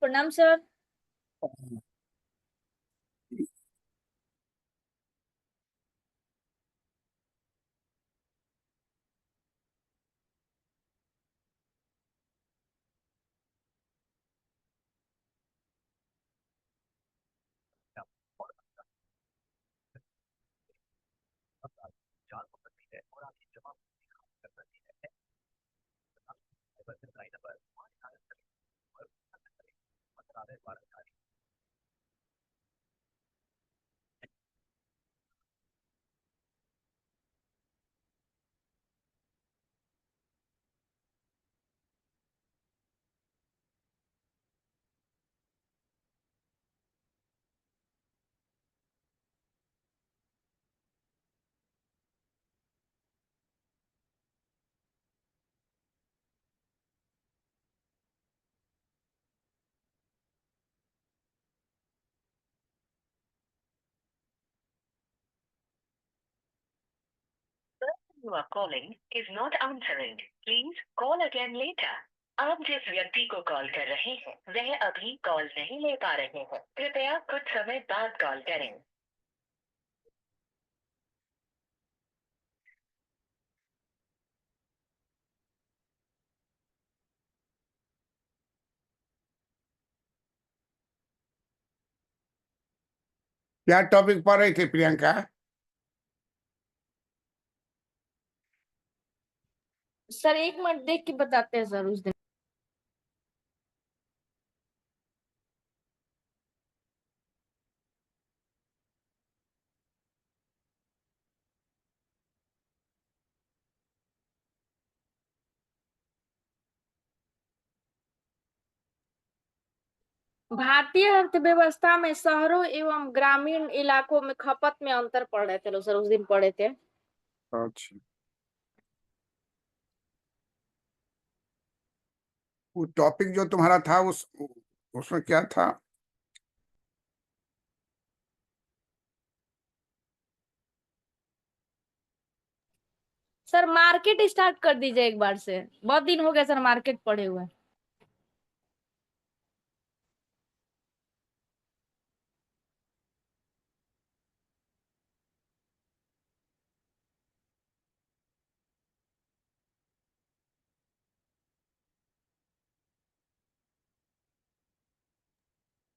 प्रणाम sir. You are calling is not answering. Please call again later. आप जिस व्यक्ति को कॉल कर रहे हैं वह अभी कॉल नहीं ले पा रहे हैं। कृपया कुछ समय बाद कॉल करें। क्या टॉपिक पढ़ रही थी प्रियंका? सर एक मिनट देख के बताते हैं सर उस दिन। भारतीय अर्थव्यवस्था में शहरों एवं ग्रामीण इलाकों में खपत में अंतर पढ़ रहे थे लोग सर, उस दिन पढ़े थे। अच्छा, वो टॉपिक जो तुम्हारा था उसमें क्या था? सर मार्केट स्टार्ट कर दीजिए एक बार से, बहुत दिन हो गया सर मार्केट पढ़े हुए।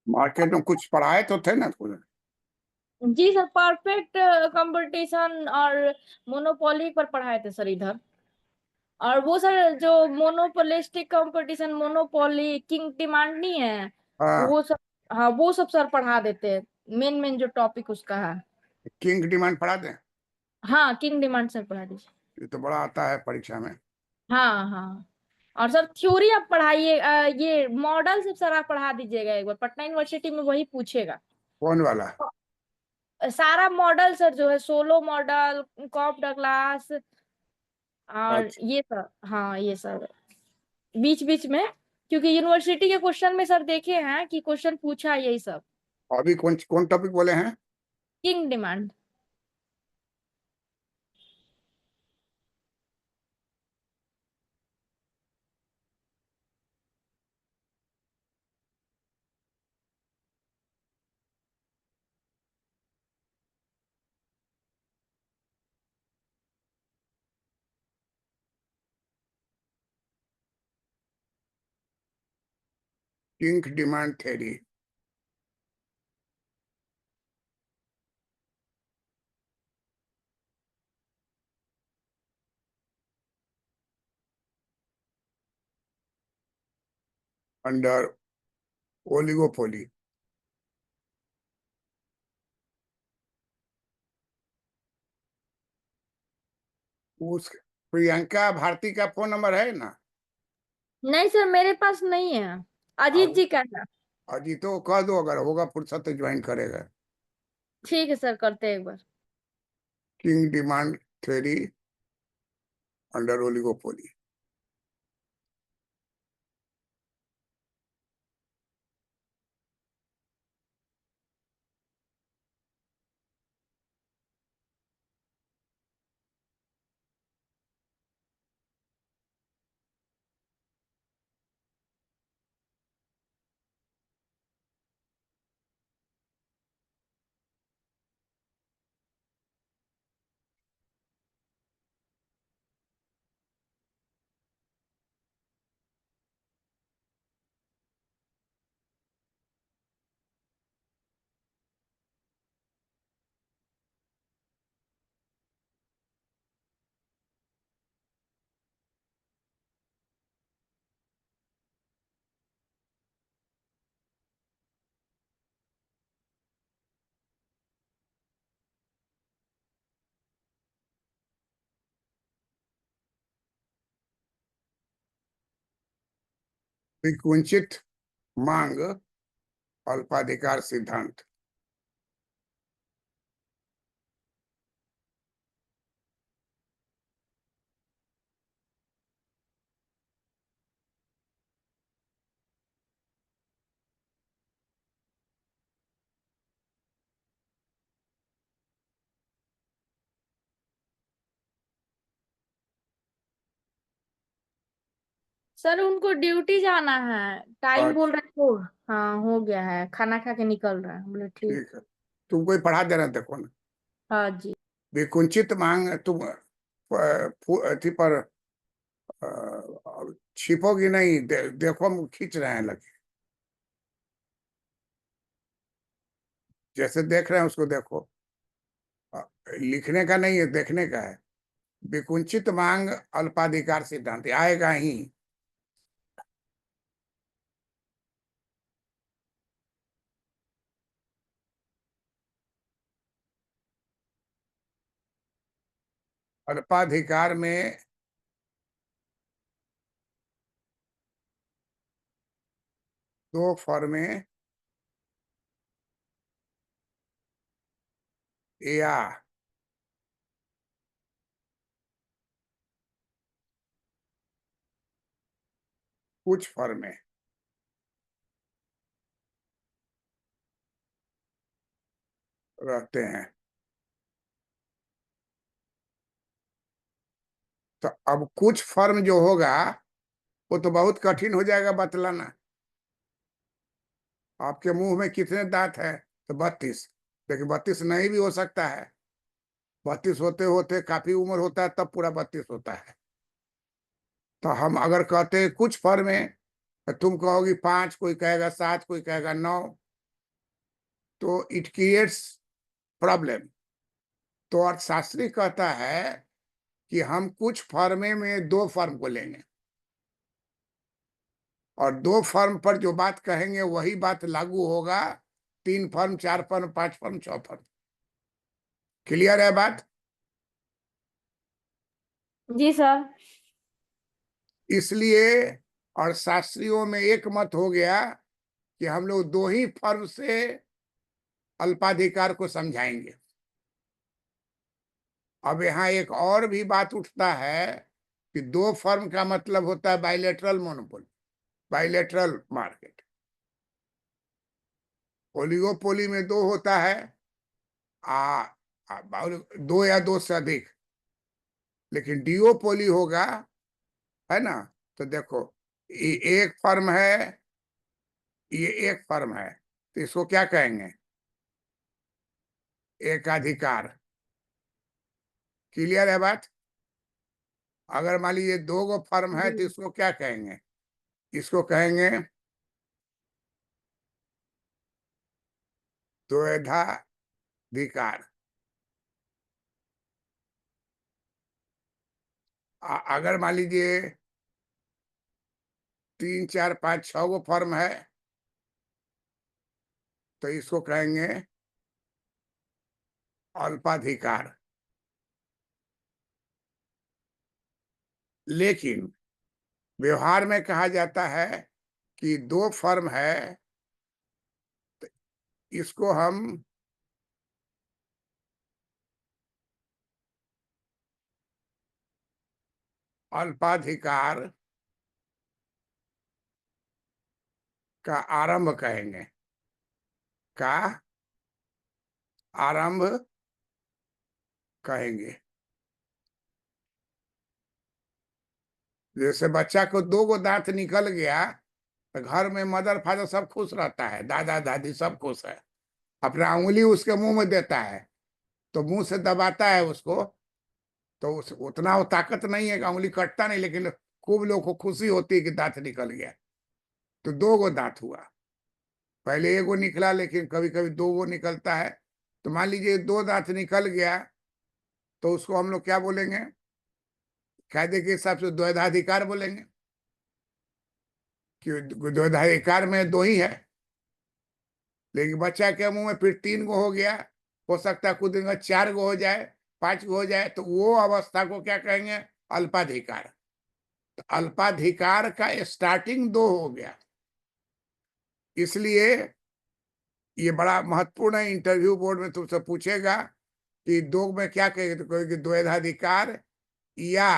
मार्केट में कुछ पढ़ाए तो थे ना कुछ? जी सर, परफेक्ट कंपटीशन और मोनोपोली पर पढ़ाए थे सर इधर। और वो सर जो monopolistic competition, monopoly, king demand नहीं है हाँ, वो सब। हाँ वो सब सर पढ़ा देते हैं, मेन मेन जो टॉपिक उसका है। किंग डिमांड पढ़ा दें? हाँ किंग डिमांड सर पढ़ा दीजिए। ये तो बड़ा आता है परीक्षा में। हाँ हाँ। और सर थ्योरी आप पढ़ाइए, ये मॉडल सब सर आप पढ़ा दीजिएगा एक बार, पटना यूनिवर्सिटी में वही पूछेगा। कौन वाला? सारा मॉडल सर जो है, सोलो मॉडल, कॉप डगलास और अच्छा, ये सब। हाँ ये सब बीच बीच में, क्योंकि यूनिवर्सिटी के क्वेश्चन में सर देखे हैं कि क्वेश्चन पूछा यही सब। अभी कौन कौन टॉपिक बोले हैं? King demand. King demand theory. Under oligopoly. उस प्रियंका भारती का फोन नंबर है ना? नहीं सर मेरे पास नहीं है, अजीत अब जी का है। अजी तो कह दो, अगर होगा फुर्सत तो ज्वाइन करेगा। ठीक है सर, करते हैं एक बार। Kinked demand theory under oligopoly. विकुंचित मांग अल्पाधिकार सिद्धांत। सर उनको ड्यूटी जाना है, टाइम बोल अच्छा, रहे थे। हाँ हो गया है, खाना खा के निकल रहा है, बोले ठीक। ठीक है, तुम कोई पढ़ा देना, देखो ना। हाँ जी। विकुंचित मांग तुम अथी पर छिपोगी नहीं, देखो हम खींच रहे हैं लगे, जैसे देख रहे हैं उसको देखो। अ, लिखने का नहीं है, देखने का है। विकुंचित मांग अल्पाधिकार सिद्धांत आएगा ही। अल्पाधिकार में दो फॉर्में या कुछ फॉर्में रहते हैं। तो अब कुछ फर्म जो होगा वो तो बहुत कठिन हो जाएगा बतलाना। आपके मुंह में कितने दांत हैं? तो 32। लेकिन 32 नहीं भी हो सकता है। 32 होते होते काफी उम्र होता है, तब पूरा 32 होता है। तो हम अगर कहते हैं कुछ फर्में, तो तुम कहोगी 5, कोई कहेगा 7, कोई कहेगा 9, तो इट क्रिएट्स प्रॉब्लम। तो अर्थशास्त्री कहता है कि हम कुछ फर्मे में दो फर्म को लेंगे, और दो फर्म पर जो बात कहेंगे वही बात लागू होगा 3 firm, 4 firm, 5 firm, 6 firm. Clear है बात? जी सर। इसलिए अर्थशास्त्रियों में एक मत हो गया कि हम लोग दो ही फर्म से अल्पाधिकार को समझाएंगे। अब यहाँ एक और भी बात उठता है कि दो फर्म का मतलब होता है bilateral monopoly, bilateral market. Oligopoly में दो होता है, दो या दो से अधिक। लेकिन डिओपोली होगा, है ना? तो देखो, ये एक फर्म है, ये एक फर्म है, तो इसको क्या कहेंगे? एकाधिकार। क्लियर है बात? अगर मान लीजिए दो गो फर्म है तो जी। इसको क्या कहेंगे? इसको कहेंगे द्वैधाधिकार। अगर मान लीजिए 3, 4, 5, 6 गो फर्म है तो इसको कहेंगे अल्पाधिकार। लेकिन व्यवहार में कहा जाता है कि दो फर्म है तो इसको हम अल्पाधिकार का आरंभ कहेंगे। का आरंभ कहेंगे। जैसे बच्चा को दो गो दांत निकल गया तो घर में मदर फादर सब खुश रहता है, दादा दादी सब खुश है। अपना उंगली उसके मुंह में देता है तो मुंह से दबाता है उसको, तो उतना वो ताकत नहीं है कि उंगली कटता नहीं, लेकिन खूब लोग को खुशी होती है कि दांत निकल गया। तो दो गो दांत हुआ, पहले एगो निकला, लेकिन कभी कभी दो गो निकलता है। तो मान लीजिए दो दांत निकल गया तो उसको हम लोग क्या बोलेंगे? कायदे के हिसाब से द्वैधाधिकार बोलेंगे, कि द्वैधाधिकार में दो ही है। लेकिन बच्चा के मुंह में फिर 3 गो हो गया, हो सकता है कुछ दिन में 4 गो हो जाए, 5 गो हो जाए, तो वो अवस्था को क्या कहेंगे? अल्पाधिकार। तो अल्पाधिकार का स्टार्टिंग 2 हो गया। इसलिए ये बड़ा महत्वपूर्ण है। इंटरव्यू बोर्ड में तुमसे पूछेगा कि 2 में क्या कहेंगे, तो कहेंगे द्वैधाधिकार या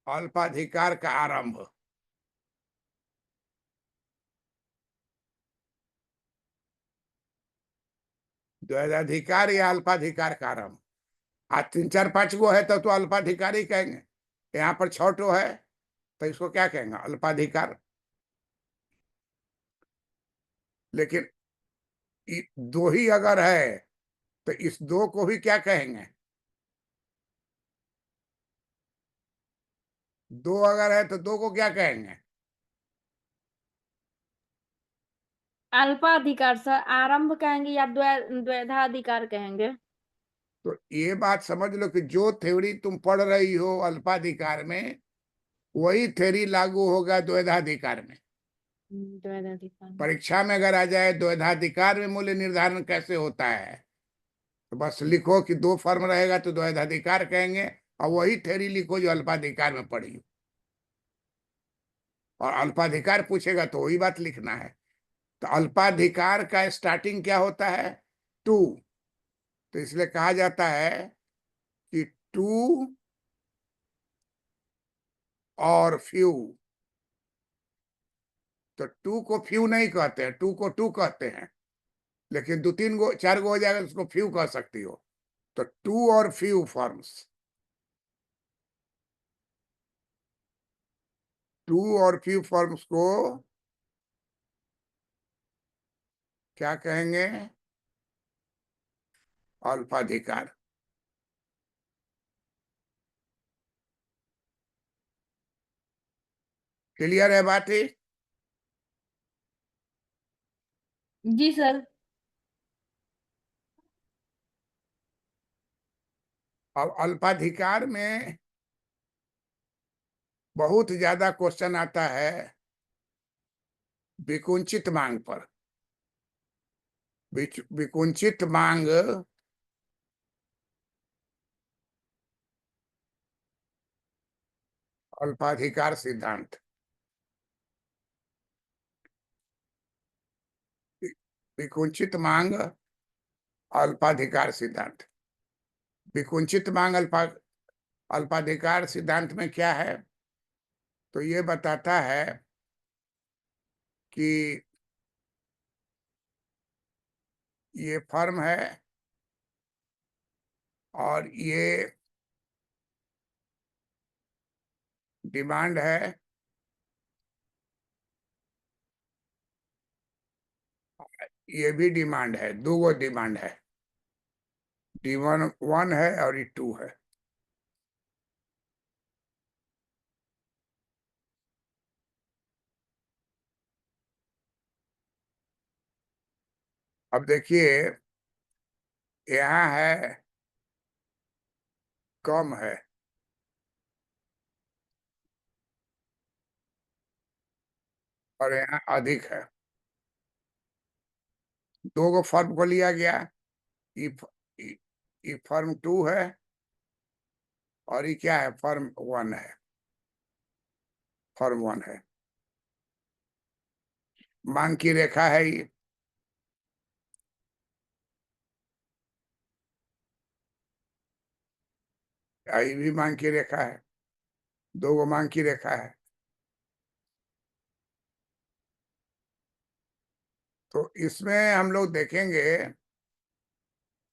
अल्पाधिकार का आरंभ। द्वैधाधिकार या अल्पाधिकार का आरंभ। आज 3 4 5 गो है तो अल्पाधिकारी कहेंगे। यहाँ पर 6 ठो है तो इसको क्या कहेंगे, अल्पाधिकार। लेकिन 2 ही अगर है तो इस 2 को भी क्या कहेंगे, 2 अगर है तो 2 को क्या कहेंगे। अल्पाधिकार सर, आरंभ कहेंगे या द्वैधाधिकार कहेंगे? तो ये बात समझ लो कि जो थ्योरी तुम पढ़ रही हो अल्पाधिकार में, वही थ्योरी लागू होगा द्वैधाधिकार में। द्वैधाधिकार में। परीक्षा में अगर आ जाए द्वैधाधिकार में मूल्य निर्धारण कैसे होता है, तो बस लिखो कि 2 फॉर्म रहेगा तो द्वैधाधिकार कहेंगे, और वही थ्योरी लिखो जो अल्पाधिकार में पढ़ी हो। और अल्पाधिकार पूछेगा तो वही बात लिखना है। तो अल्पाधिकार का स्टार्टिंग क्या होता है, 2। तो इसलिए कहा जाता है कि 2 और फ्यू। तो 2 को फ्यू नहीं कहते हैं, 2 को 2 कहते हैं। लेकिन 2 3 गो 4 गो हो जाएगा तो उसको फ्यू कह सकती हो। तो 2 और फ्यू फॉर्म्स, 2 और फ्यू फॉर्म्स को क्या कहेंगे, अल्पाधिकार। क्लियर है बात ही। जी सर। अब अल्पाधिकार में बहुत ज्यादा क्वेश्चन आता है विकुंचित मांग पर। विकुंचित मांग अल्पाधिकार सिद्धांत। विकुंचित मांग अल्पाधिकार सिद्धांत। विकुंचित मांग अल्पाधिकार सिद्धांत में क्या है, तो ये बताता है कि ये फर्म है और ये डिमांड है, ये भी डिमांड है। 2 गो डिमांड है, D1 1 है और ये 2 है। अब देखिए, यहाँ है कम है और यहाँ अधिक है। 2 गो फर्म को लिया गया। ये फर्म 2 है और ये क्या है, फर्म 1 है। फर्म 1 है। मांग की रेखा है ये। ये भी मांग की रेखा है। 2 गो मांग की रेखा है। तो इसमें हम लोग देखेंगे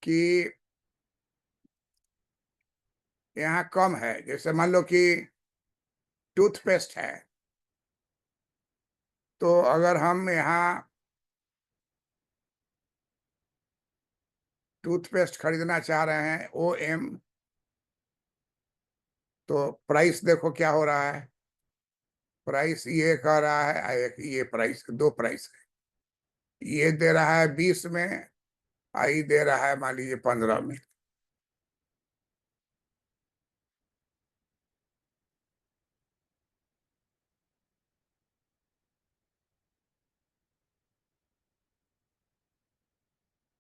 कि यहाँ कम है। जैसे मान लो कि टूथपेस्ट है, तो अगर हम यहाँ टूथपेस्ट खरीदना चाह रहे हैं OM, तो प्राइस देखो क्या हो रहा है। प्राइस ये कह रहा है, एक ये प्राइस, 2 प्राइस है। ये दे रहा है 20 में, आई दे रहा है मान लीजिए 15 में।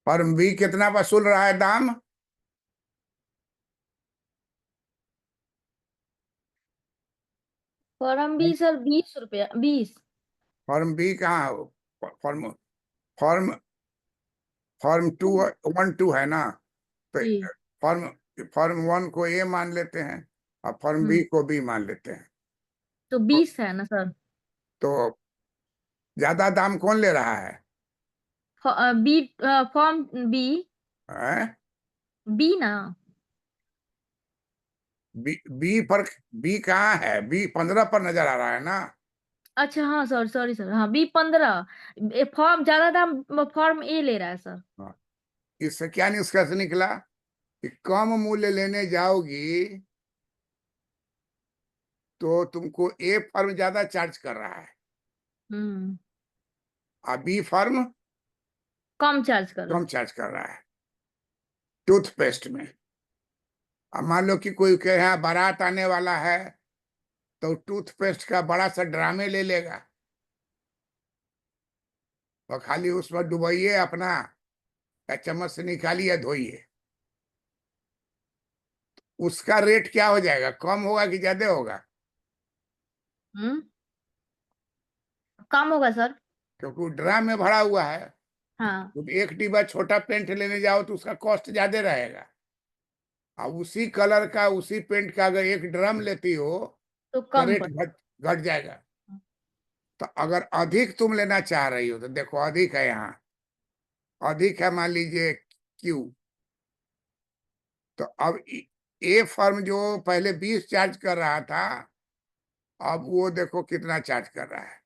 फर्म B कितना वसूल रहा है दाम, फॉर्म बी सर 20 रुपया 20। फॉर्म बी कहाँ हो? फॉर्म फॉर्म फॉर्म 1 2 है ना, तो जी। फॉर्म फॉर्म 1 को ए मान लेते हैं और फॉर्म बी हम्म। को बी मान लेते हैं। तो 20 है ना सर? तो ज्यादा दाम कौन ले रहा है? B form B. हैं? बी ना? बी पर, बी कहाँ है? बी 15 पर नजर आ रहा है ना। अच्छा हाँ सर, सॉरी सर, हाँ B15। फॉर्म ज्यादा दाम फॉर्म ए ले रहा है सर। हाँ, इससे क्या निष्कर्ष निकला कि कम मूल्य लेने जाओगी तो तुमको ए फर्म ज्यादा चार्ज कर रहा है हम्म। और बी फर्म कम चार्ज कर रहा कम है। चार्ज कर रहा है टूथपेस्ट में। अब मान लो कि कोई के यहाँ बारात आने वाला है तो टूथपेस्ट का बड़ा सा ड्रामे ले लेगा और खाली उसमें डुबोइए अपना, या चम्मच से निकालिए धोइए। उसका रेट क्या हो जाएगा? कम होगा कि ज्यादा होगा? हम्म। कम होगा सर। क्योंकि वो ड्राम में भरा हुआ है। हाँ। तुम एक डिब्बा छोटा पेंट लेने जाओ तो उसका कॉस्ट ज्यादा रहेगा। अब उसी कलर का उसी पेंट का अगर एक ड्रम लेती हो तो तो कम रेट पर। घट घट जाएगा। तो अगर अधिक तुम लेना चाह रही हो तो देखो अधिक है यहाँ, अधिक है मान लीजिए क्यू। तो अब ए फर्म जो पहले 20 चार्ज कर रहा था, अब वो देखो कितना चार्ज कर रहा है,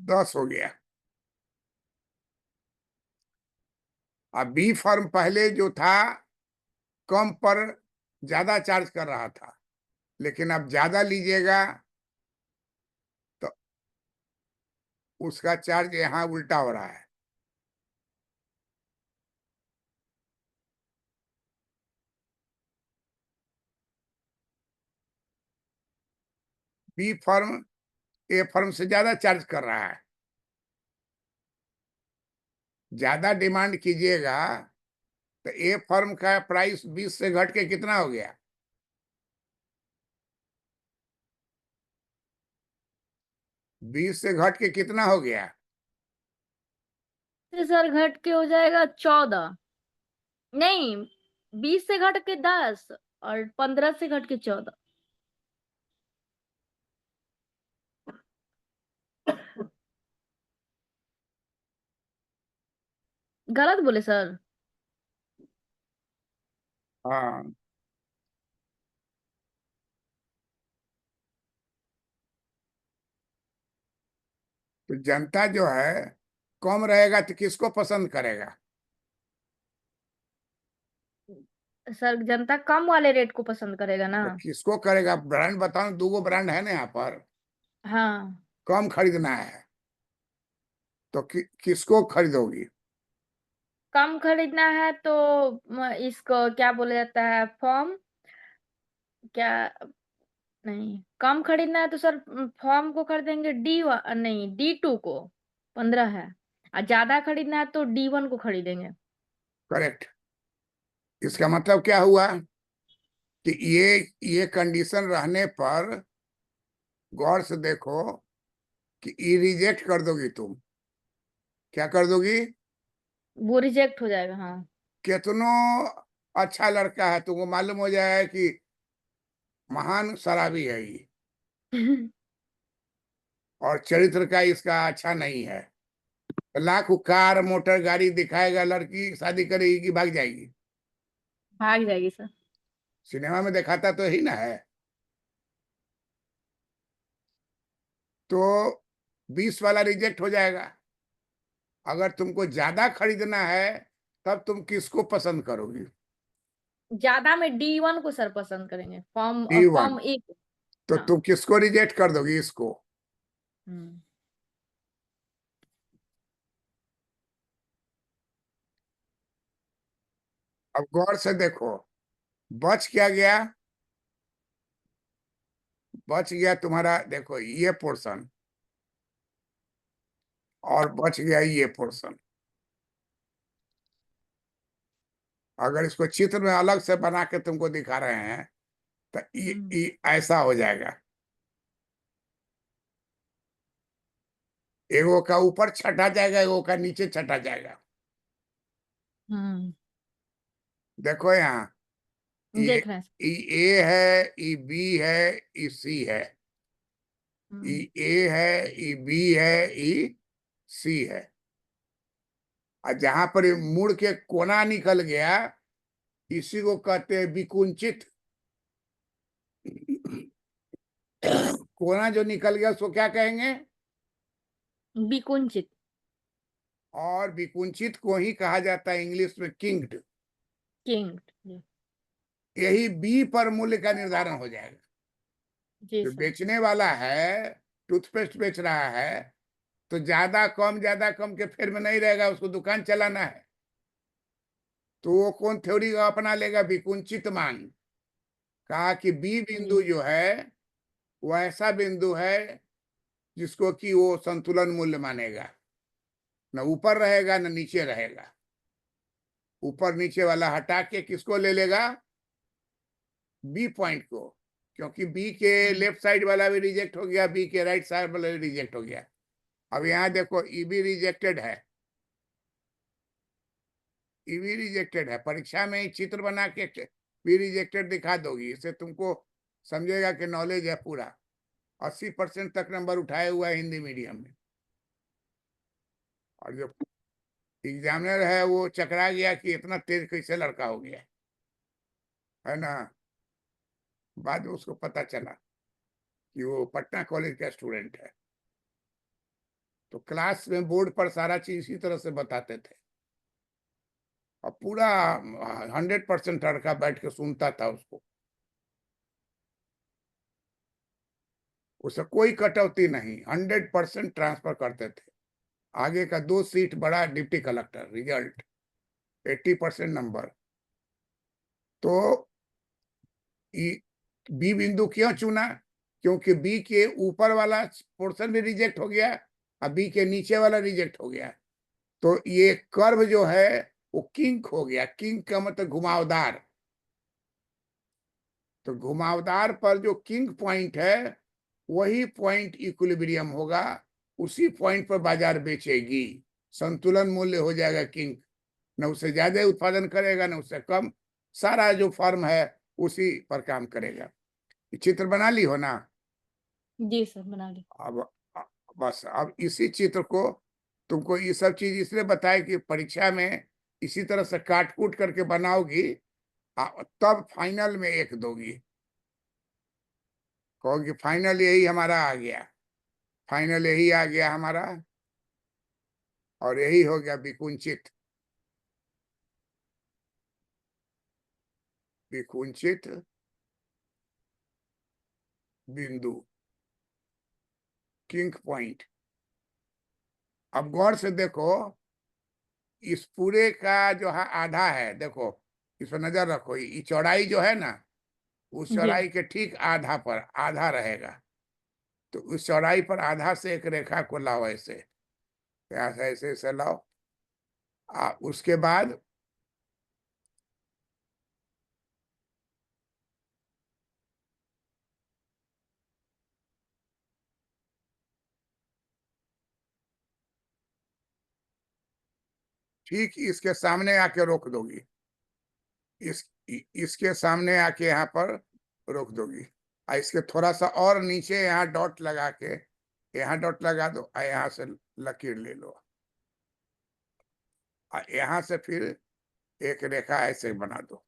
10 हो गया। अब बी फर्म पहले जो था कम पर ज्यादा चार्ज कर रहा था, लेकिन अब ज्यादा लीजिएगा तो उसका चार्ज यहाँ उल्टा हो रहा है। बी फर्म ए फर्म से ज्यादा चार्ज कर रहा है। ज्यादा डिमांड कीजिएगा तो ए फर्म का प्राइस 20 से घट के कितना हो गया? 20 से घट के कितना हो गया? से सर घट के हो जाएगा 14। नहीं, 20 से घट के 10 और 15 से घट के 14। गलत बोले सर? हाँ, तो जनता जो है कम रहेगा तो किसको पसंद करेगा? सर जनता कम वाले रेट को पसंद करेगा ना। तो किसको करेगा? ब्रांड बताओ, 2 ब्रांड है ना यहाँ पर, हाँ। कम खरीदना है तो किसको खरीदोगी? कम खरीदना है तो इसको क्या बोला जाता है, फॉर्म क्या? नहीं, कम खरीदना है तो सर फॉर्म को खरीदेंगे नहीं D2 को। 15 है। और ज्यादा खरीदना है तो D1 को खरीदेंगे। करेक्ट। इसका मतलब क्या हुआ कि ये कंडीशन रहने पर गौर से देखो कि ई रिजेक्ट कर दोगी तुम। क्या कर दोगी? वो रिजेक्ट हो जाएगा, हाँ। कितनो अच्छा लड़का है तुमको मालूम हो जाएगा कि महान शराबी है ये, और चरित्र का इसका अच्छा नहीं है। लाखों कार मोटर गाड़ी दिखाएगा, लड़की शादी करेगी कि भाग जाएगी? भाग जाएगी सर। सिनेमा में दिखाता तो ही ना है। तो 20 वाला रिजेक्ट हो जाएगा। अगर तुमको ज्यादा खरीदना है तब तुम किसको पसंद करोगी? ज्यादा में D1 को सर पसंद करेंगे, फॉर्म D1। फॉर्म ए को। तो हाँ। तुम किसको रिजेक्ट कर दोगी? इसको। हम्म। अब गौर से देखो, बच क्या गया? बच गया तुम्हारा, देखो ये पोर्शन, और बच गया ये पोर्शन। अगर इसको चित्र में अलग से बना के तुमको दिखा रहे हैं तो ऐसा हो जाएगा। एगो का ऊपर छटा जाएगा, एगो का नीचे छटा जाएगा। देखो यहाँ, ये देख रहे हैं। ई ए है, ई बी है, ई सी है, ई ए है, ई बी है, ई सी है। और जहां पर ये मुड़ के कोना निकल गया, इसी को कहते हैं विकुंचित। कोना जो निकल गया उसको क्या कहेंगे? विकुंचित। और विकुंचित को ही कहा जाता है इंग्लिश में किंग्ड। किंग। जी। यही बी पर मूल्य का निर्धारण हो जाएगा। जी जो सर। बेचने वाला है, टूथपेस्ट बेच रहा है, तो ज्यादा कम के फेर में नहीं रहेगा, उसको दुकान चलाना है। तो वो कौन थ्योरी अपना लेगा? विकुंचित मान। कहा कि बी बिंदु जी। जो है वो ऐसा बिंदु है जिसको कि वो संतुलन मूल्य मानेगा, न ऊपर रहेगा न नीचे रहेगा। ऊपर नीचे वाला हटा के किसको ले लेगा? बी पॉइंट को। क्योंकि बी के लेफ्ट साइड वाला भी रिजेक्ट हो गया, बी के राइट साइड वाला भी रिजेक्ट हो गया। अब यहाँ देखो, ई भी रिजेक्टेड है, ई भी रिजेक्टेड है। परीक्षा में ही चित्र बना के भी रिजेक्टेड दिखा दोगी, इससे तुमको समझेगा कि नॉलेज है पूरा। 80% तक नंबर उठाए हुआ है हिंदी मीडियम में। और जो एग्जामिनर है वो चकरा गया कि इतना तेज कैसे लड़का हो गया, है ना। बाद में उसको पता चला कि वो पटना कॉलेज का स्टूडेंट है। तो क्लास में बोर्ड पर सारा चीज इसी तरह से बताते थे, और पूरा 100% लड़का बैठ के सुनता था उसको। उससे कोई कटौती नहीं, 100% ट्रांसफर करते थे। आगे का 2 सीट बड़ा डिप्टी कलेक्टर, रिजल्ट 80% नंबर। तो बी बिंदु क्यों चुना? क्योंकि बी के ऊपर वाला पोर्शन भी रिजेक्ट हो गया और बी के नीचे वाला रिजेक्ट हो गया। तो ये कर्व जो है वो किंक हो गया। किंक का मतलब घुमावदार। तो घुमावदार पर जो किंक पॉइंट है वही पॉइंट इक्विलिब्रियम होगा, उसी पॉइंट पर बाजार बेचेगी। संतुलन मूल्य हो जाएगा किंक। न उससे ज्यादा उत्पादन करेगा न उससे कम। सारा जो फर्म है उसी पर काम करेगा। चित्र बना ली हो ना? जी सर, बना ली। अब बस अब इसी चित्र को तुमको ये सब चीज इसलिए बताए कि परीक्षा में इसी तरह से काट कूट करके बनाओगी, तब फाइनल में 1 दोगी। कहोगी फाइनल यही हमारा आ गया, फाइनल यही आ गया हमारा, और यही हो गया विकुंचित। विकुंचित बिंदु, किंक पॉइंट। अब गौर से देखो, इस पूरे का जो है आधा है, देखो इस पर नजर रखो। ये चौड़ाई जो है ना, उस जी। चौड़ाई के ठीक आधा पर आधा रहेगा। तो उस चौड़ाई पर आधा से एक रेखा को लाओ, ऐसे यहाँ से ऐसे ऐसे लाओ। उसके बाद ठीक इसके सामने आके रोक दोगी। इसके सामने आके यहाँ पर रोक दोगी। और इसके थोड़ा सा और नीचे यहाँ डॉट लगा के, यहाँ डॉट लगा दो और यहाँ से लकीर ले लो। और यहाँ से फिर एक रेखा ऐसे बना दो।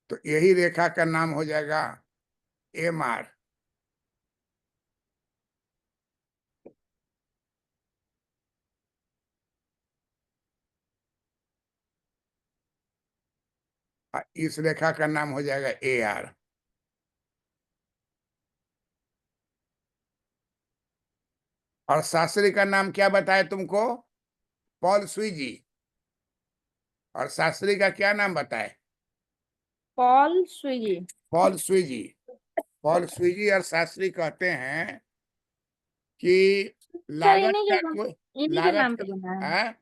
तो यही रेखा का नाम हो जाएगा MR। इस रेखा का नाम हो जाएगा AR। और शास्त्री का नाम क्या बताया तुमको? पॉल स्वीजी। और शास्त्री का क्या नाम बताए? Paul Swiggy. Paul Sweezy. Paul स्वीजी और शास्त्री कहते हैं कि सर लागत का कोई इन्हीं के लागत नाम पे बना है। है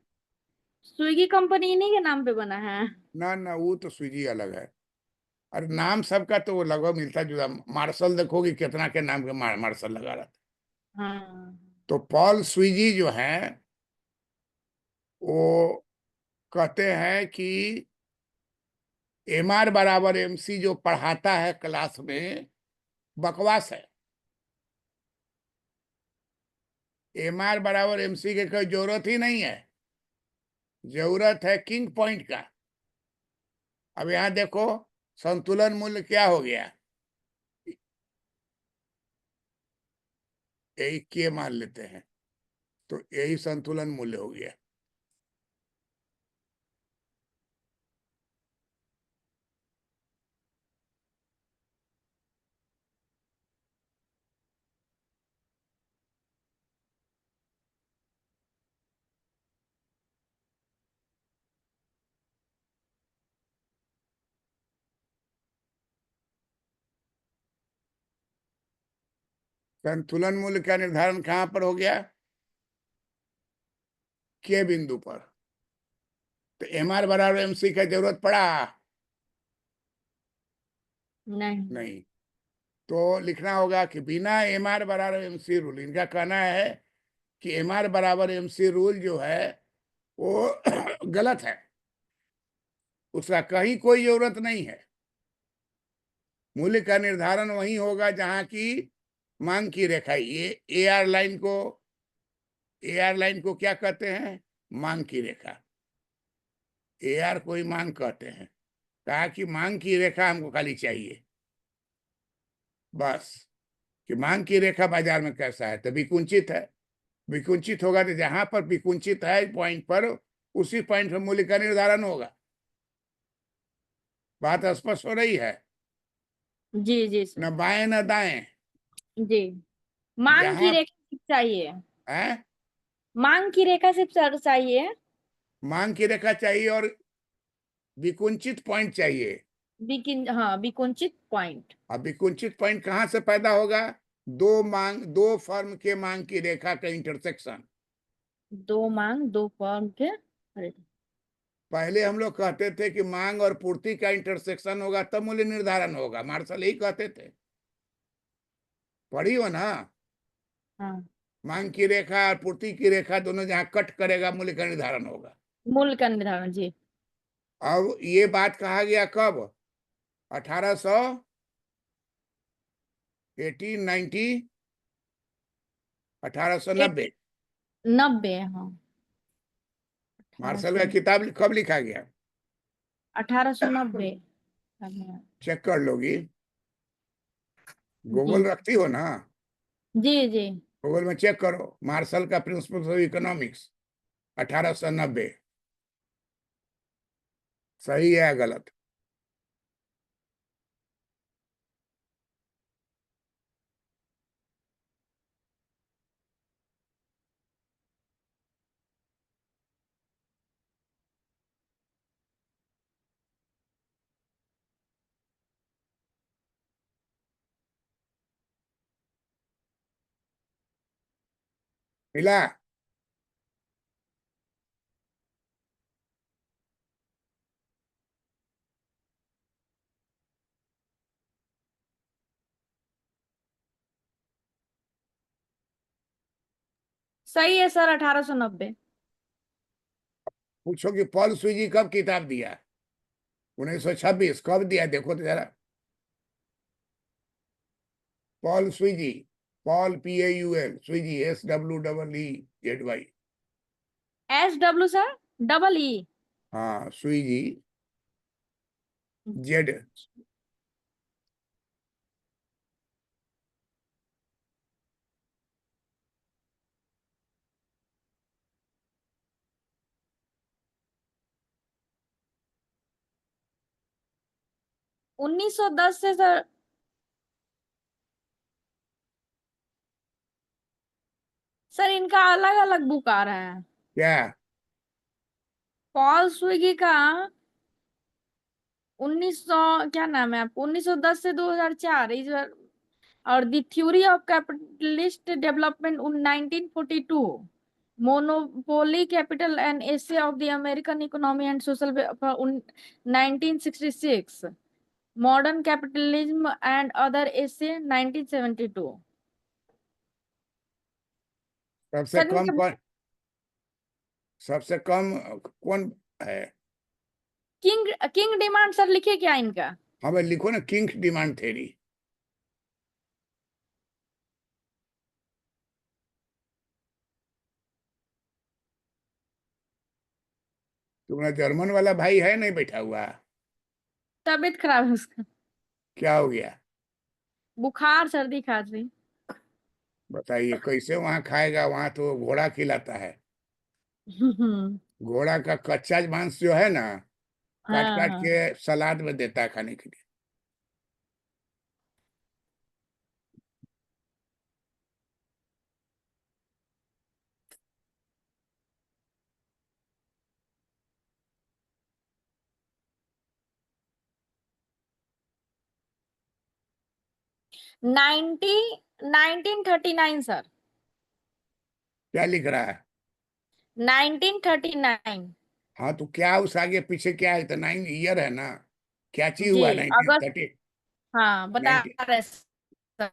स्विगी कंपनी इन्हीं के नाम पे बना है। ना, ना वो तो स्वीजी अलग है। और नाम सबका तो वो लगभग मिलता जुला। मार्शल देखोगे कितना के नाम के मार्शल लगा रहा था। हाँ। तो पॉल स्वीजी जो है वो कहते हैं कि एम आर बराबर एम सी जो पढ़ाता है क्लास में, बकवास है। एम आर बराबर एम सी की कोई जरूरत ही नहीं है, जरूरत है किंग पॉइंट का। अब यहां देखो संतुलन मूल्य क्या हो गया, यही के मान लेते हैं, तो यही संतुलन मूल्य हो गया। संतुलन मूल्य का निर्धारण कहां पर हो गया, के बिंदु पर। तो एम आर बराबर एम सी का जरूरत पड़ा नहीं। नहीं। तो लिखना होगा कि बिना एम आर बराबर एम सी रूल, इनका कहना है कि एम आर बराबर एम सी रूल जो है वो गलत है, उसका कहीं कोई जरूरत नहीं है। मूल्य का निर्धारण वही होगा जहां की मांग की रेखा, ये ए आर लाइन को क्या कहते हैं, मांग की रेखा। ए आर को ही मांग कहते हैं। कहा कि मांग की रेखा हमको खाली चाहिए, बस। कि मांग की रेखा बाजार में कैसा है, तो विकुंचित है। विकुंचित होगा तो जहां पर विकुंचित है पॉइंट पर, उसी पॉइंट पर मूल्य का निर्धारण होगा। बात स्पष्ट हो रही है, जी जी सर। न बाएं न दाएं। जी, मांग की जहां रेखा सिर्फ चाहिए, है, मांग की रेखा सिर्फ सर चाहिए। मांग की रेखा चाहिए और विकुंचित पॉइंट चाहिए। हाँ, विकुंचित पॉइंट। अब विकुंचित पॉइंट कहां से पैदा होगा, दो फर्म के मांग की रेखा का इंटरसेक्शन। दो मांग दो फर्म के, अरे पहले हम लोग कहते थे कि मांग और पूर्ति का इंटरसेक्शन होगा तब मूल्य निर्धारण होगा, मार्शल यही कहते थे, पढ़ी हो ना। हाँ, मांग की रेखा और पूर्ति की रेखा दोनों जहां कट करेगा मूल्य का निर्धारण होगा। मूल्य का निर्धारण। जी। अब ये बात कहा गया कब, 1890, 1890। 90, हाँ। मार्शल का किताब कब लिखा गया, 1890। चेक कर लोगी, जी गूगल रखती हो ना, जी जी। गूगल में चेक करो मार्शल का प्रिंसिपल्स ऑफ इकोनॉमिक्स 1890, सही है या गलत। मिला। सही है सर, 1890। पूछो कि पॉल स्वीजी कब किताब दिया, 1926 कब दिया, देखो तो जरा। Paul Sweezy, Paul PAUL, Sweezy SWEEZY। SW sir, double e. हाँ स्वीजी, जेड। 1910 से सर। सर इनका अलग अलग बुक आ रहा है। क्या, पॉल स्विगी का 1900, क्या नाम है आपको, 1910 से 2004 इस। और the theory of capitalist development 1942, monopoly capital and essay of the American economy and social 1966। Modern capitalism and other essay 1972। सबसे सर कम इनका कौन, सबसे कम कौन है? किंग किंग डिमांड सर लिखे क्या इनका? हमें लिखो ना, किंग्स डिमांड थ्योरी। तुम्हारा जर्मन वाला भाई है नहीं बैठा हुआ? तबीयत खराब है उसका, क्या हो गया? बुखार सर्दी खांसी। बताइए कैसे वहां खाएगा? वहां तो घोड़ा खिलाता है। घोड़ा का कच्चा मांस जो है ना, काट हाँ काट हाँ। के सलाद में देता है खाने के लिए। 1939 सर। क्या लिख रहा है? 1939। हाँ तो क्या उस आगे पीछे क्या है? तो 9 ईयर है ना, क्या चीज जी हुआ? नाइनटीन अगस्त। थर्टी हाँ बता नाइनटीन रहे sir.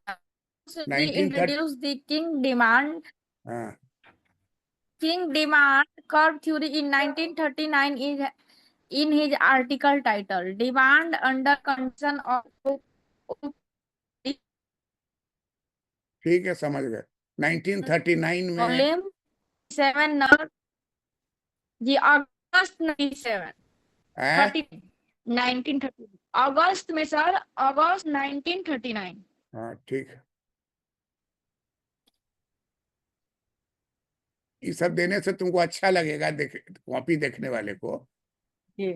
Nineteen thirty introduce the king demand, हाँ king demand curve theory in 1939 is in his article title demand under condition of ठीक है, समझ गए। 1939 में volume 7 number जी अगस्त 97 है। 30 1930 अगस्त में सर, अगस्त 1939। हाँ ठीक है। ये सब देने से तुमको अच्छा लगेगा, देख कॉपी देखने वाले को। जी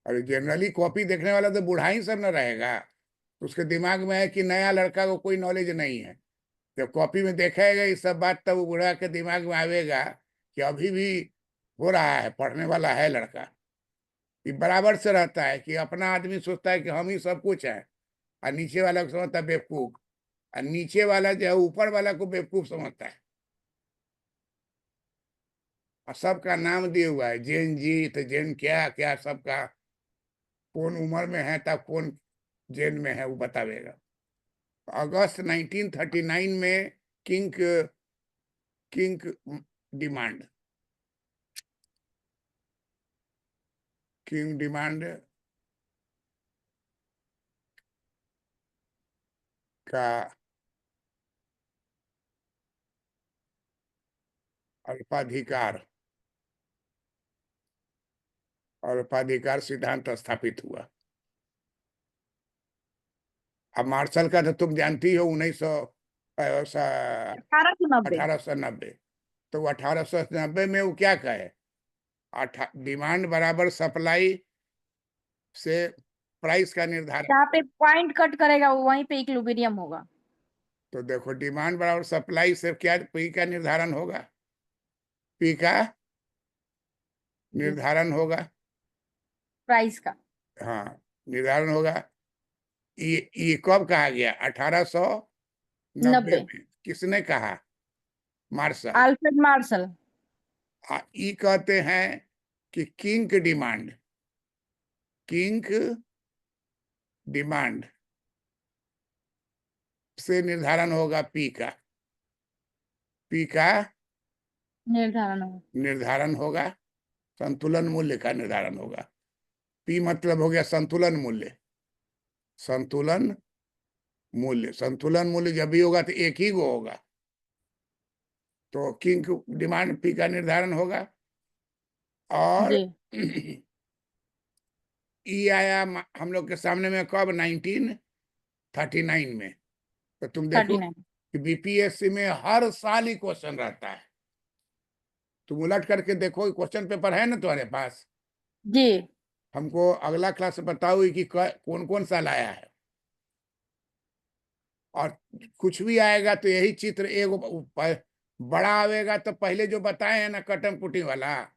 और जनरली कॉपी देखने वाला तो बूढ़ा ही सब न रहेगा, तो उसके दिमाग में है कि नया लड़का को कोई नॉलेज नहीं है। जब कॉपी में देखेगा ये सब बात, तब वो बूढ़ा के दिमाग में आवेगा कि अभी भी हो रहा है, पढ़ने वाला है लड़का। ये बराबर से रहता है कि अपना आदमी सोचता है कि हम ही सब कुछ है, और नीचे वाला को समझता है बेवकूफ, और नीचे वाला जो है ऊपर वाला को बेवकूफ समझता है। और सबका नाम दिया हुआ है, जैन जी तो जैन क्या क्या, सबका कौन उम्र में है तब कौन जेल में है वो बतावेगा। अगस्त 1939 में king king demand king demand का अल्पाधिकार अल्पाधिकार सिद्धांत स्थापित हुआ। अब मार्शल का तो तुम जानती हो, 1890। 1890। तो 1890 में वो क्या कहे? डिमांड बराबर सप्लाई से प्राइस का निर्धारण। जहाँ पे पॉइंट कट करेगा वो वहीं पे इक्विलिब्रियम होगा। तो देखो, डिमांड बराबर सप्लाई से क्या पी का निर्धारण होगा? पी का जी निर्धारण होगा। प्राइस का। हाँ, निर्धारण होगा। ये कब कहा गया? 1890 90। में। किसने कहा? मार्शल। Alfred Marshall. ये कहते हैं कि किंग डिमांड से निर्धारण होगा पी का निर्धारण होगा। निर्धारण होगा, संतुलन मूल्य का निर्धारण होगा। पी मतलब हो गया संतुलन मूल्य। संतुलन संतुलन मूल्य जब भी होगा तो एक ही गो होगा, तो किंग डिमांड पी का निर्धारण होगा। और जी ई आया हम लोग के सामने में कब? 1939 में। तो तुम देखो 39। कि बीपीएससी में हर साल ही क्वेश्चन रहता है। तुम उलट करके देखो, क्वेश्चन पेपर है ना तुम्हारे पास। जी हमको अगला क्लास बताओ कि कौन कौन साल आया है। और कुछ भी आएगा तो यही चित्र, एक बड़ा आएगा तो पहले जो बताए हैं ना कटम कुटी वाला,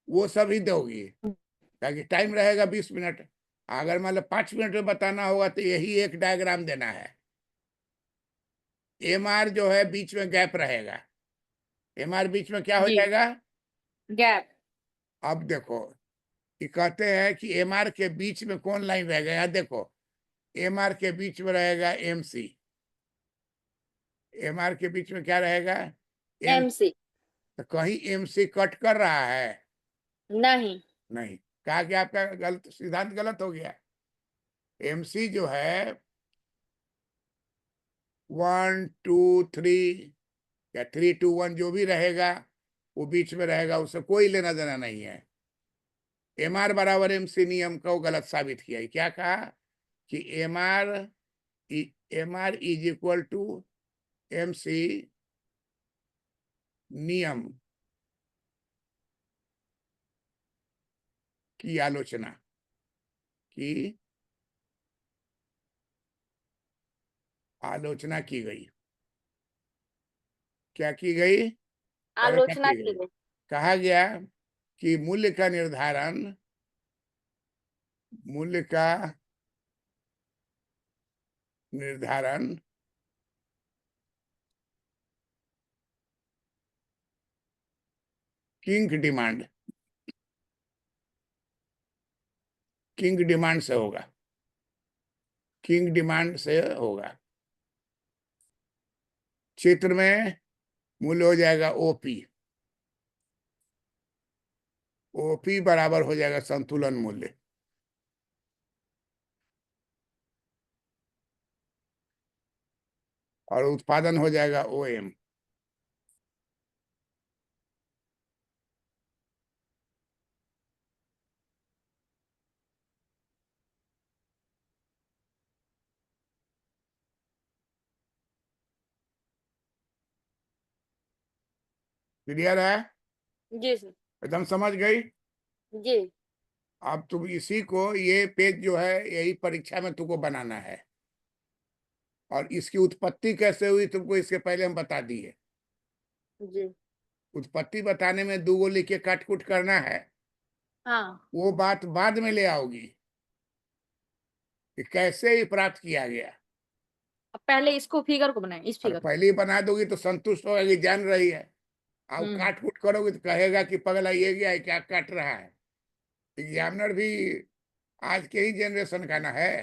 वो सब ही दोगी, ताकि टाइम रहेगा 20 मिनट। अगर मान लो 5 मिनट में बताना होगा तो यही एक डायग्राम देना है। एमआर जो है बीच में गैप रहेगा। एमआर बीच में क्या हो जी जाएगा? गैप। अब देखो, ये कहते हैं कि एम आर के बीच में कौन लाइन रहेगा। यहाँ देखो, एम आर के बीच में रहेगा एम सी। एम आर के बीच में क्या रहेगा? एम। MC। तो कहीं एम सी कट कर रहा है? नहीं। नहीं। कहा कि आपका गलत सिद्धांत गलत हो गया। एम सी जो है 1 2 3 या 3 2 1 जो भी रहेगा वो बीच में रहेगा, उससे कोई लेना देना नहीं है। एम आर बराबर एम सी नियम को गलत साबित किया। क्या कहा कि M R is equal to M C नियम की आलोचना की की गई। क्या की गई? आलोचना आलोचना की की गई। गई। कहा गया कि मूल्य का निर्धारण किंग डिमांड से होगा। किंग डिमांड से होगा। चित्र में मूल्य हो जाएगा ओपी। ओपी बराबर हो जाएगा संतुलन मूल्य। और उत्पादन हो जाएगा ओएम। क्लियर है? जी सर। एकदम समझ गई? जी। अब तुम इसी को, ये पेज जो है यही परीक्षा में तुमको बनाना है। और इसकी उत्पत्ति कैसे हुई तुमको इसके पहले हम बता दिए। जी। उत्पत्ति बताने में 2 गो लिख के काट कूट करना है। हाँ। वो बात बाद में ले आओगी कि कैसे ही प्राप्त किया गया। अब पहले इसको फिगर को बनाए, इस और फिगर को। पहले ही बना दोगी तो संतुष्ट होगा कि जान रही है। अब हम्म। काट कूट करोगे तो कहेगा कि पगला ये गया है, क्या काट रहा है। एग्जामिनर भी आज के ही जनरेशन का ना है।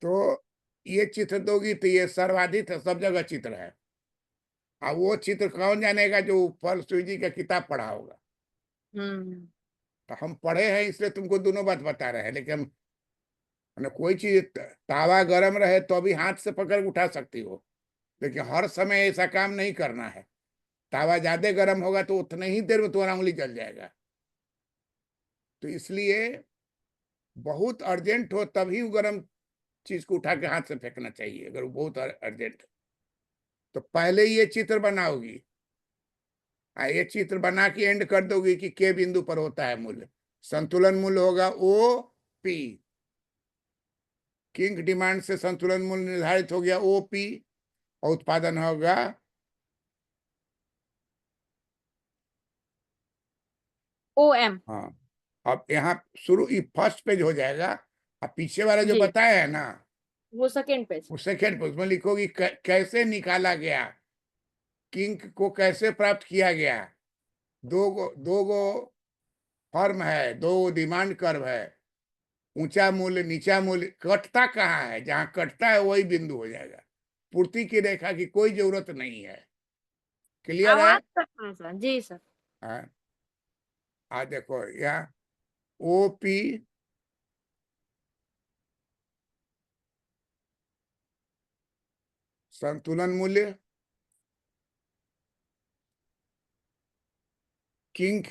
तो ये चित्र दोगी तो ये सर्वाधिक सब जगह चित्र है। अब वो चित्र कौन जानेगा जो फल जी का किताब पढ़ा होगा। हम्म। तो हम पढ़े हैं इसलिए तुमको दोनों बात बता रहे हैं। लेकिन कोई चीज तावा गर्म रहे तो अभी हाथ से पकड़ के उठा सकती हो, लेकिन हर समय ऐसा काम नहीं करना है। तावा ज्यादा गर्म होगा तो उतने ही देर में तुम्हारा उंगली जल जाएगा। तो इसलिए बहुत अर्जेंट हो तभी वो गर्म चीज को उठा के हाथ से फेंकना चाहिए, अगर वो बहुत अर्जेंट है। तो पहले ये चित्र बनाओगी। ये चित्र बना के एंड कर दोगी कि के बिंदु पर होता है मूल्य। संतुलन मूल्य होगा ओ पी। किंग डिमांड से संतुलन मूल्य निर्धारित हो गया ओ पी। और उत्पादन होगा OM। हाँ। अब यहाँ शुरू फर्स्ट पेज हो जाएगा। अब पीछे वाला जो जी। बताया है ना, वो सेकेंड पेज। वो सेकेंड पेज में लिखोगी कैसे निकाला गया, किंग को कैसे प्राप्त किया गया। दो गो फर्म है, 2 डिमांड कर्व है। ऊंचा मूल्य नीचा मूल्य कटता कहाँ है, जहां कटता है वही बिंदु हो जाएगा। पूर्ति की रेखा की कोई जरूरत नहीं है। क्लियर है? आवाज कट रहा है सर। जी सर। हाँ। देखो यहाँ ओ पी संतुलन मूल्य किंक।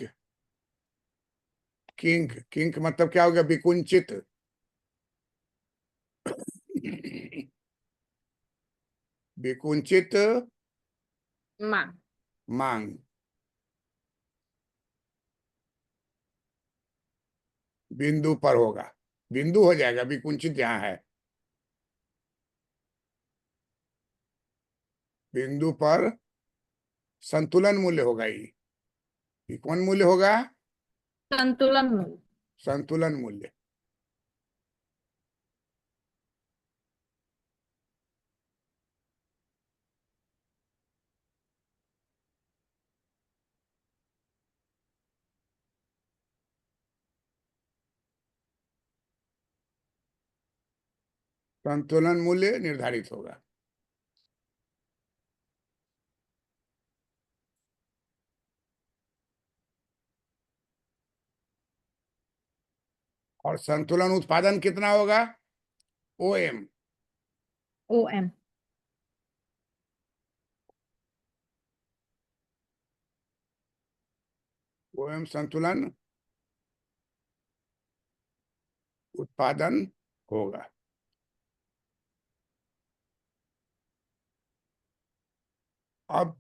किंक मतलब क्या हो गया? विकुंचित। विकुंचित माँ। मांग बिंदु पर होगा। बिंदु हो जाएगा विकुंचित जहां है। बिंदु पर संतुलन मूल्य होगा। ये कौन मूल्य होगा? संतुलन मूल्य। संतुलन मूल्य। संतुलन मूल्य निर्धारित होगा। और संतुलन उत्पादन कितना होगा? OM। OM। OM संतुलन उत्पादन होगा। अब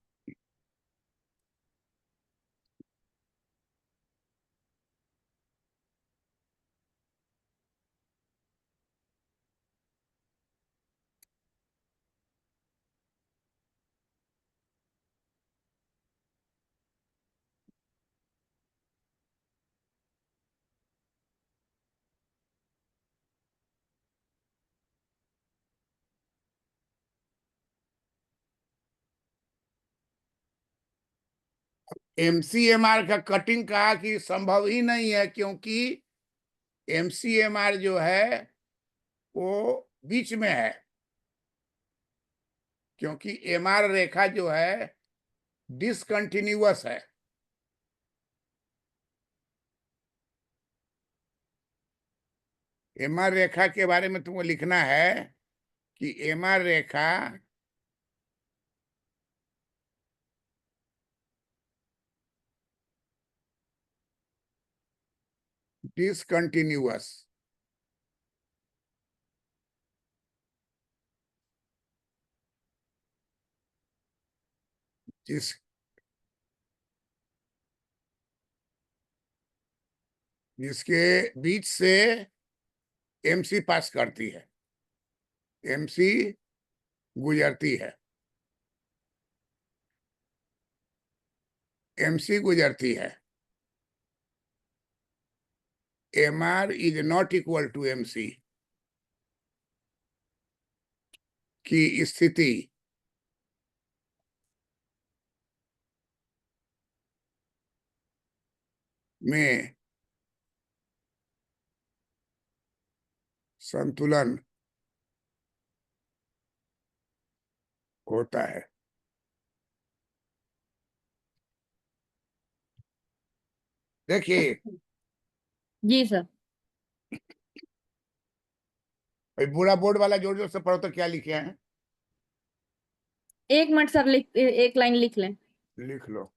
MCMR का कटिंग कहा कि संभव ही नहीं है, क्योंकि MCMR जो है वो बीच में है, क्योंकि MR रेखा जो है डिसकंटिन्यूअस है। MR रेखा के बारे में तुमको लिखना है कि MR रेखा डिसकंटिन्यूअस, जिस जिसके बीच से MC पास करती है, MC गुजरती है, MC गुजरती है। MR is not equal to MC की स्थिति में संतुलन होता है। देखिए जी सर। भाई, पूरा बोर्ड वाला जोर जोर से पढ़ो तो क्या लिखे हैं? 1 मिनट सर, एक लाइन लिख लें। लिख लो।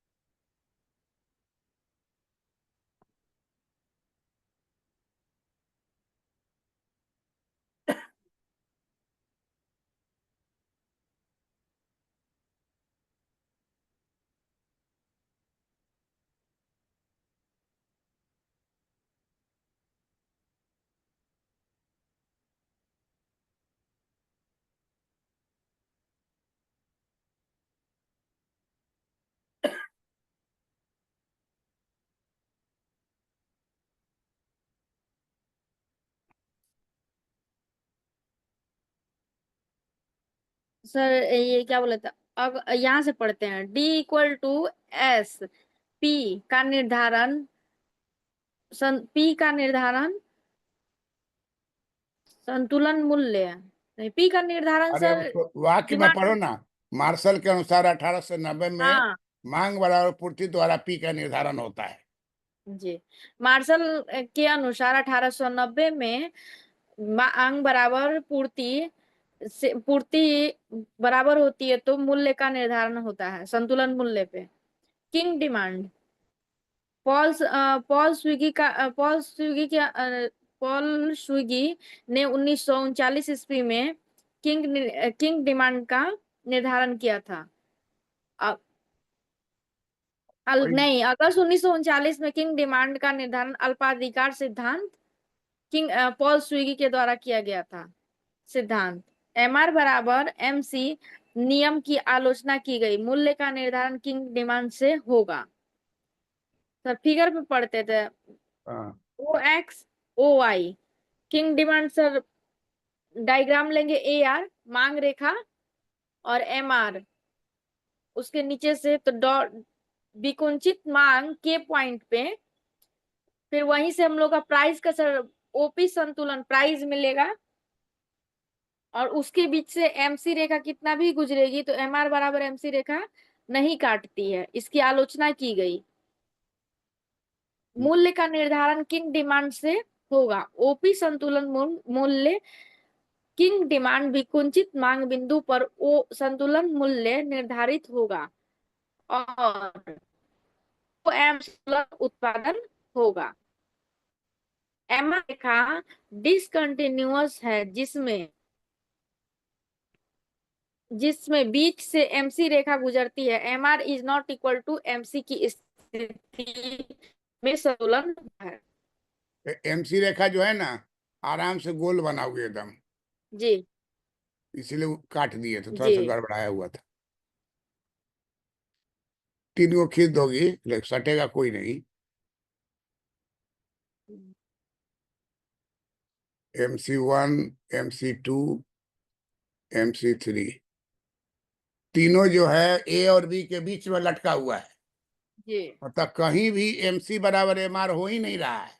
सर ये क्या बोला था? अब यहाँ से पढ़ते हैं। D = S। P का निर्धारण P का निर्धारण संतुलन मूल्य नहीं, P का निर्धारण अरे सर उसको वाक्य में पढ़ो डिमांड। ना। मार्शल के अनुसार 1890 में हाँ मांग बराबर पूर्ति द्वारा P का निर्धारण होता है। जी। मार्शल के अनुसार 1890 में मांग बराबर पूर्ति बराबर होती है तो मूल्य का निर्धारण होता है संतुलन मूल्य पे। किंग डिमांड पॉल स्विगी ने 1939 ईस्वी में किंग डिमांड का निर्धारण किया था। वही नहीं, अगस्त 1939 में किंग डिमांड का निर्धारण अल्पाधिकार सिद्धांत पॉल स्विगी के द्वारा किया गया था। सिद्धांत MR बराबर MC नियम की आलोचना की गई। मूल्य का निर्धारण किंग डिमांड से होगा। सर फिगर पे पढ़ते थे। हाँ। OX OY king demand sir, diagram लेंगे। AR मांग रेखा और MR उसके नीचे से तो डॉट विकुंचित मांग के पॉइंट पे, फिर वहीं से हम लोग का प्राइस का सर OP संतुलन प्राइस मिलेगा। और उसके बीच से एमसी रेखा कितना भी गुजरेगी तो एमआर बराबर एमसी रेखा नहीं काटती है, इसकी आलोचना की गई। मूल्य का निर्धारण किन डिमांड से होगा? ओपी संतुलन मूल्य किंग डिमांड विकुंचित मांग बिंदु पर ओ संतुलन मूल्य निर्धारित होगा और ओ एम संतुलन उत्पादन होगा। एम रेखा डिसकंटिन्यूअस है जिसमें जिसमें बीच से एमसी रेखा गुजरती है। M R is not equal to MC की स्थिति में संतुलन है। एमसी रेखा जो है ना आराम से गोल बनाओगे एकदम, जी इसीलिए वो काट दिए थे, थोड़ा जी सा गड़बड़ाया हुआ था। तीन को खींच दोगी लेकिन सटेगा कोई नहीं। MC1, MC2, MC3 तीनों जो है ए और बी के बीच में लटका हुआ है, जी मतलब कहीं भी MC बराबर MR हो ही नहीं रहा है।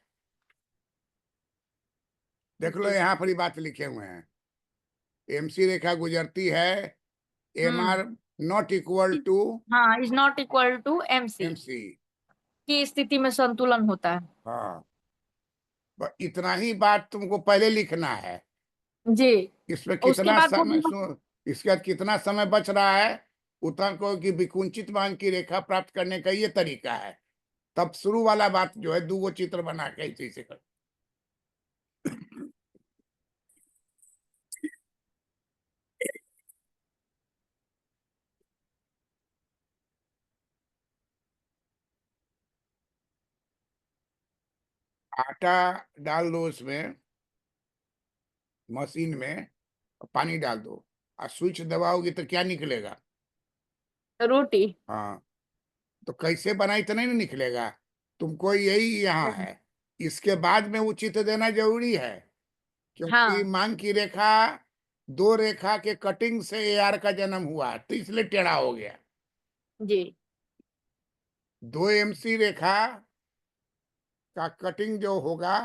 देख लो जी यहाँ पर ही बात लिखे हुए हैं, MC रेखा गुजरती है, MR नॉट इक्वल टू हाँ, is not equal to MC MC। की स्थिति में संतुलन होता है। हाँ, इतना ही बात तुमको पहले लिखना है। जी इसमें उसके कितना बाद वो समय इसके बाद कितना समय बच रहा है, उतना को कि विकुंचित मान की रेखा प्राप्त करने का ये तरीका है। तब शुरू वाला बात जो है दो चित्र बना के इसी से कर। आटा डाल दो उसमें मशीन में, पानी डाल दो और स्विच दबाओगी तो क्या निकलेगा? रोटी। हाँ, तो कैसे बनाई तो नहीं ना निकलेगा। तुमको यही यहाँ है, इसके बाद में उचित देना जरूरी है, क्योंकि हाँ मांग की रेखा दो रेखा के कटिंग से AR का जन्म हुआ तो इसलिए टेढ़ा हो गया। जी दो MC रेखा का कटिंग जो होगा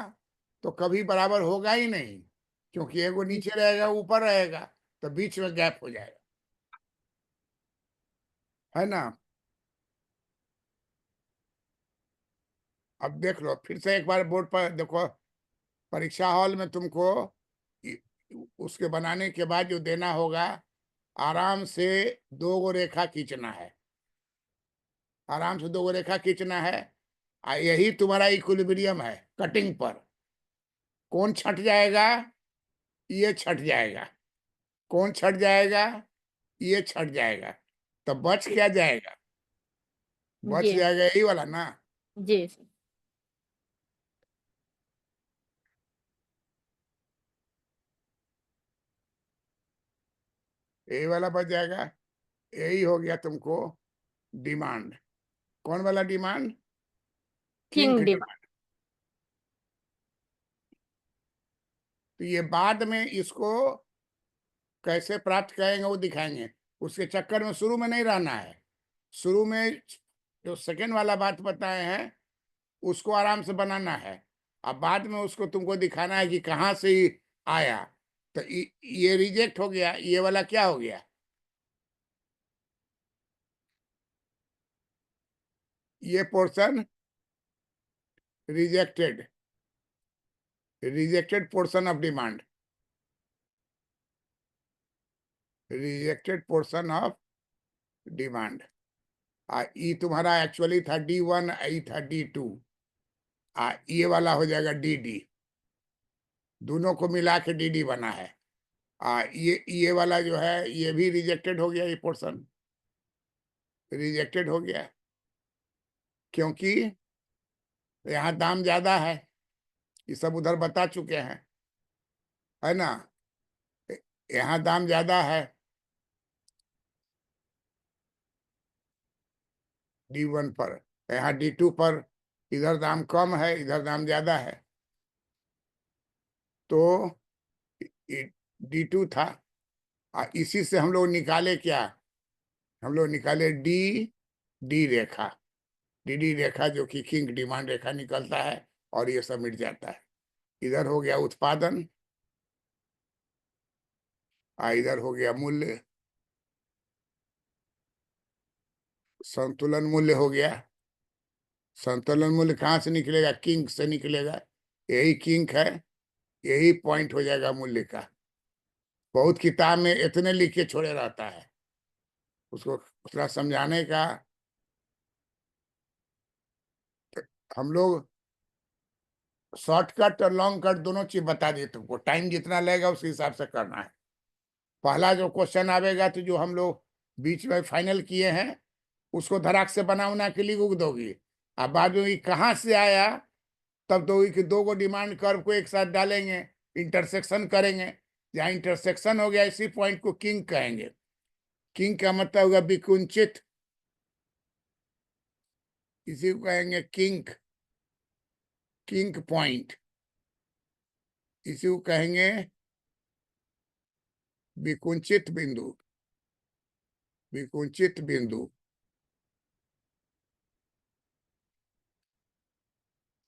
तो कभी बराबर होगा ही नहीं, क्योंकि एगो नीचे रहेगा ऊपर रहेगा, तो बीच में गैप हो जाएगा, है ना। अब देख लो फिर से एक बार बोर्ड पर देखो, परीक्षा हॉल में तुमको इ- उसके बनाने के बाद जो देना होगा, आराम से दो गो रेखा खींचना है, आराम से दो गो रेखा खींचना है। यही तुम्हारा इक्विलिब्रियम है। कटिंग पर कौन छट जाएगा? ये छट जाएगा। कौन छट जाएगा? ये छट जाएगा। तो बच क्या जाएगा? बच जी जाएगा यही वाला ना। जी यही वाला बच जाएगा। यही हो गया तुमको डिमांड। कौन वाला demand? King king demand. Demand. तो ये बाद में इसको कैसे प्राप्त करेंगे वो दिखाएंगे, उसके चक्कर में शुरू में नहीं रहना है। शुरू में जो सेकंड वाला बात बताए हैं उसको आराम से बनाना है, अब बाद में उसको तुमको दिखाना है कि कहाँ से ही आया। तो ये रिजेक्ट हो गया, ये वाला क्या हो गया? ये portion rejected, rejected portion of demand, rejected portion of demand. ई तुम्हारा एक्चुअली था D1, ई था D2। ये वाला हो जाएगा DD। दोनों को मिला के DD बना है। ये वाला जो है ये भी रिजेक्टेड हो गया, ये पोर्शन रिजेक्टेड हो गया, क्योंकि यहाँ दाम ज्यादा है। ये सब उधर बता चुके हैं, है ना। यहाँ दाम ज्यादा है D1 पर, यहाँ D2 पर। इधर दाम कम है, इधर दाम ज्यादा है, तो D2 था। इसी से हम लोग निकाले क्या? हम लोग निकाले डी रेखा, DD रेखा जो कि किंग डिमांड रेखा निकलता है, और ये सब मिट जाता है। इधर हो गया उत्पादन, इधर हो गया मूल्य, संतुलन मूल्य हो गया। संतुलन मूल्य कहाँ से निकलेगा? किंक से निकलेगा। यही किंक है, यही पॉइंट हो जाएगा मूल्य का। बहुत किताब में इतने लिख के छोड़े रहता है, उसको थोड़ा समझाने का। हम लोग शॉर्टकट और लॉन्ग कट दोनों चीज बता दिए तुमको, टाइम जितना लगेगा उस हिसाब से करना है। पहला जो क्वेश्चन आवेगा तो जो हम लोग बीच में फाइनल किए हैं उसको धड़ाक से बना उना के लिख दोगी। अब बाद में ये कहाँ से आया तब दोगी कि दो को डिमांड कर्व को एक साथ डालेंगे, इंटरसेक्शन करेंगे। जहाँ इंटरसेक्शन हो गया इसी पॉइंट को किंक कहेंगे। किंक का मतलब होगा विकुंचित, इसी को कहेंगे किंक, किंक पॉइंट, इसी को कहेंगे विकुंचित बिंदु, विकुंचित बिंदु।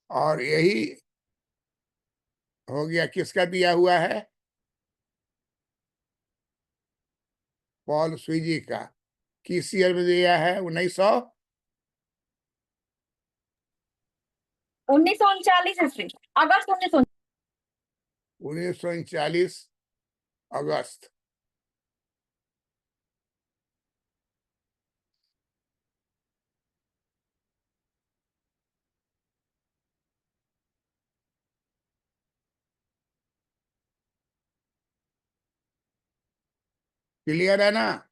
और यही हो गया किसका दिया हुआ है? पॉल स्वीजी का। किस ईयर में दिया है? 1900 1939 ईस्वी, अगस्त 1939 अगस्त। क्लियर है ना?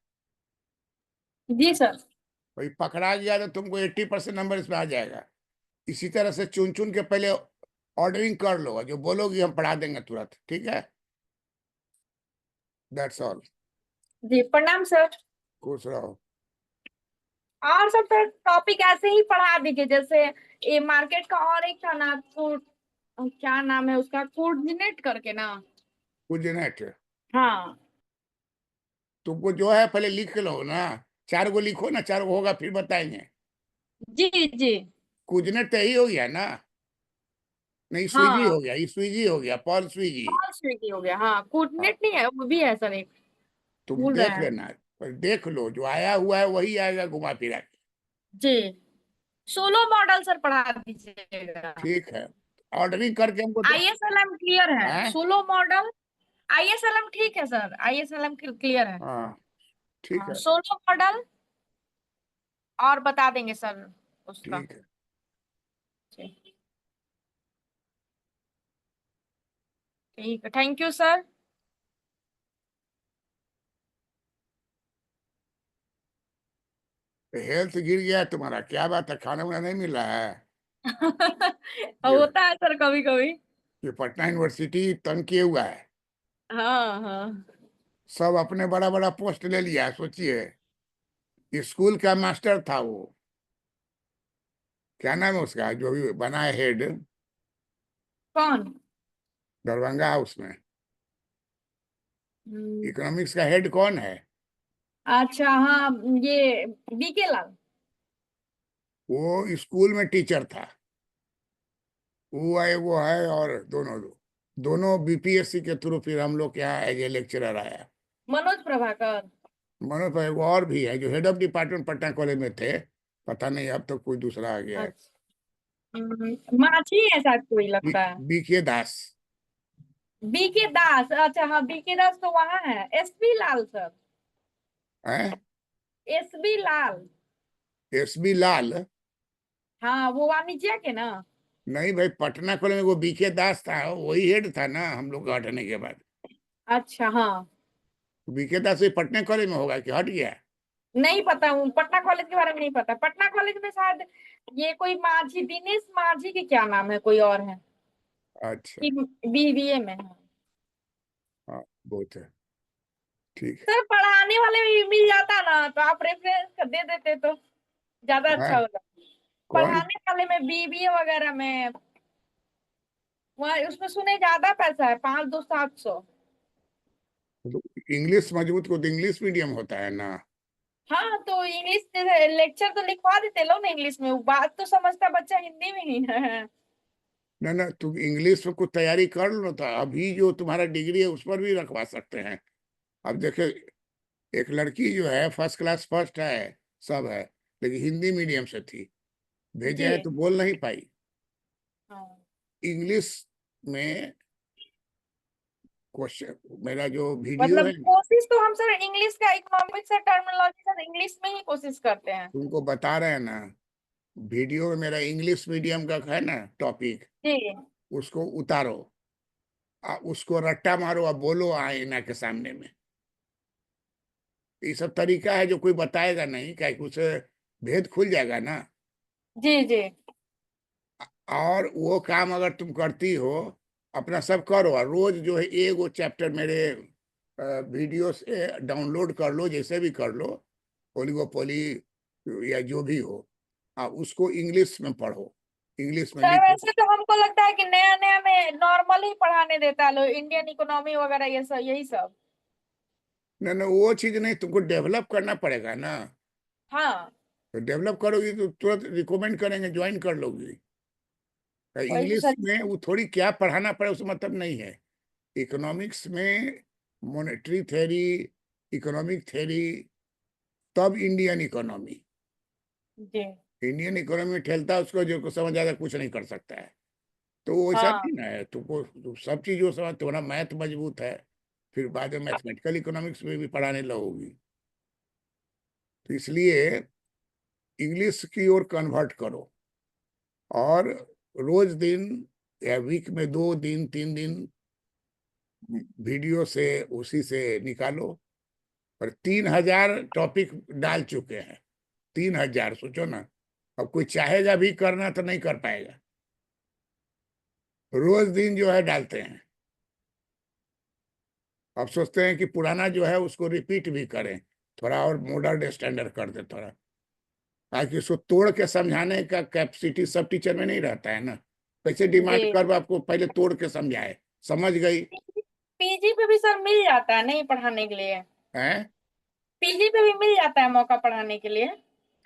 जी सर। भाई पकड़ा गया तो तुमको 80% नंबर इसमें आ जाएगा। इसी तरह से चुन चुन के पहले ऑर्डरिंग कर लो, जो बोलोगी हम पढ़ा देंगे तुरंत, ठीक है? That's all. जी प्रणाम सर। खुश रहो। और सब सर टॉपिक ऐसे ही पढ़ा दीजिए, जैसे ये मार्केट का और एक था ना, क्या नाम है उसका, कोऑर्डिनेट करके ना। कुछ नेट हाँ तुमको जो है पहले लिख लो ना, 4 गो लिखो ना, 4 गो होगा फिर बताएंगे। जी जी। कुजनेट तो यही हो गया ना? नहीं स्वीजी हाँ हो गया, ये स्वीजी हो गया, पॉल स्वीजी। बहुत स्विगी हो गया, हाँ हाँ, कोऑर्डिनेट नहीं है, वो भी है सर एक, तुम भूल रहे देख हैं। लेना, पर देख लो जो आया हुआ है वही आएगा घुमा फिरा के। जी सोलो मॉडल सर पढ़ा दीजिएगा। ठीक है, ऑर्डरिंग करके हमको आईएसएलएम क्लियर है, हैं? सोलो मॉडल आईएसएलएम ठीक है सर, आईएसएलएम क्लियर है। हाँ ठीक हाँ है। सोलो मॉडल और बता देंगे सर उसका। ठीक है। ठीक ठीक है, थैंक यू सर। हेल्थ गिर गया है तुम्हारा, क्या बात है? खाना वाना नहीं मिल रहा है? ये होता है सर कभी कभी। ये पटना यूनिवर्सिटी तंग किए हुआ है। हाँ हाँ। सब अपने बड़ा बड़ा पोस्ट ले लिया है। सोचिए, स्कूल का मास्टर था वो, क्या नाम है उसका जो भी बना है हेड, कौन? दरभंगा हाउस में। हम्म, इकोनॉमिक्स का हेड कौन है? अच्छा हाँ, ये बीके लाल। वो स्कूल में टीचर था। वो है, और दोनों दोनों बीपीएससी के थ्रू फिर हम लोग के यहाँ एज ए लेक्चरर आया। मनोज प्रभाकर। मनोज भाई, वो और भी है जो head of department Patna college में थे, पता नहीं अब तो कोई दूसरा आ गया है। अच्छा माझी है शायद कोई लगता है। बीके दास। बीके दास, अच्छा हाँ बीके दास तो वहाँ है, एसबी लाल सर। है एसबी लाल। एसबी लाल? हाँ वो वाणिज्य के ना। नहीं भाई, पटना कॉलेज में वो बीके दास था, वही हेड था ना हम लोग का हटने के बाद। अच्छा हाँ। बीके दास वही पटना कॉलेज में होगा कि हट गया? नहीं पता हूँ, पटना कॉलेज के बारे में नहीं पता। पटना कॉलेज में शायद ये कोई माझी, दिनेश माझी की क्या नाम है, कोई और है अच्छा। कि बीबीए में है। हाँ बहुत है। ठीक है। सर पढ़ाने वाले भी मिल जाता ना तो आप रेफरेंस दे देते तो ज्यादा हाँ अच्छा होता। कौन? पढ़ाने वाले में बीबीए वगैरह में, वहाँ उसमें सुने ज्यादा पैसा है, 5 2 700। इंग्लिश मजबूत को तो इंग्लिश मीडियम होता है ना? हाँ तो इंग्लिश लेक्चर तो लिखवा देते लोग ना इंग्लिश में, वो बात तो समझता बच्चा हिंदी में ही है। ना ना, तुम इंग्लिश में कुछ तैयारी कर लो तो अभी जो तुम्हारा डिग्री है उस पर भी रखवा सकते हैं। अब देखिए, एक लड़की जो है फर्स्ट क्लास फर्स्ट है, सब है, लेकिन हिंदी मीडियम से थी, भेजे जी हैं तो बोल नहीं पाई। हाँ इंग्लिश में क्वेश्चन, मेरा जो वीडियो मतलब है ना, कोशिश तो हम सर इंग्लिश का इकोनॉमिक्स और टर्मिनोलॉजी सर इंग्लिश में ही कोशिश करते हैं। तुमको बता रहे हैं ना, वीडियो में मेरा इंग्लिश मीडियम का है ना टॉपिक, जी उसको उतारो, उसको रट्टा मारो, अब बोलो आईना के सामने में। ये सब तरीका है जो कोई बताएगा नहीं, क्या उसे भेद खुल जाएगा ना। जी जी और वो काम अगर तुम करती हो, अपना सब करो, और रोज जो है एगो चैप्टर मेरे वीडियो से डाउनलोड कर लो, जैसे भी कर लो, ओलिगोपोली या जो भी हो, उसको इंग्लिश में पढ़ो, इंग्लिश में सर लिखो। वैसे तो हमको लगता है कि नया नया में नॉर्मल ही पढ़ाने देता है लोग, इंडियन इकोनॉमी वगैरह ये सब यही सब। ना ना, वो चीज नहीं, तुमको डेवलप करना पड़ेगा ना। हाँ तो डेवलप करोगी तो तुरंत रिकमेंड करेंगे, ज्वाइन कर लोगी। वही तो इंग्लिश सर। में वो थोड़ी क्या पढ़ाना पड़े उसका मतलब नहीं है। इकोनॉमिक्स में मॉनेटरी थ्योरी, इकोनॉमिक थ्योरी, तब इंडियन इकोनॉमी। जी इंडियन इकोनॉमी ठेलता है उसको, जो को समझ आएगा कुछ नहीं कर सकता है। तो वो ऐसा हाँ नहीं ना है, तुमको तो सब चीज जो समझ, तुम्हारा मैथ मजबूत है, फिर बाद में मैथमेटिकल इकोनॉमिक्स में भी पढ़ाने लगोगी। तो इसलिए इंग्लिश की ओर कन्वर्ट करो, और रोज दिन या वीक में 2 दिन 3 दिन वीडियो से उसी से निकालो। और 3,000 टॉपिक डाल चुके हैं, 3,000, सोचो ना। अब कोई चाहेगा भी करना तो नहीं कर पाएगा, रोज दिन जो है डालते हैं। अब सोचते हैं कि पुराना जो है उसको रिपीट भी करें, थोड़ा और मॉडर्न स्टैंडर्ड कर दे थोड़ा, ताकि उसको तोड़ के समझाने का कैपेसिटी सब टीचर में नहीं रहता है ना। कैसे डिमांड जी कर आपको पहले तोड़ के समझाए, समझ गई पीजी पे भी सर मिल जाता है नहीं पढ़ाने के लिए। है? पीजी पे भी मिल जाता है मौका पढ़ाने के लिए।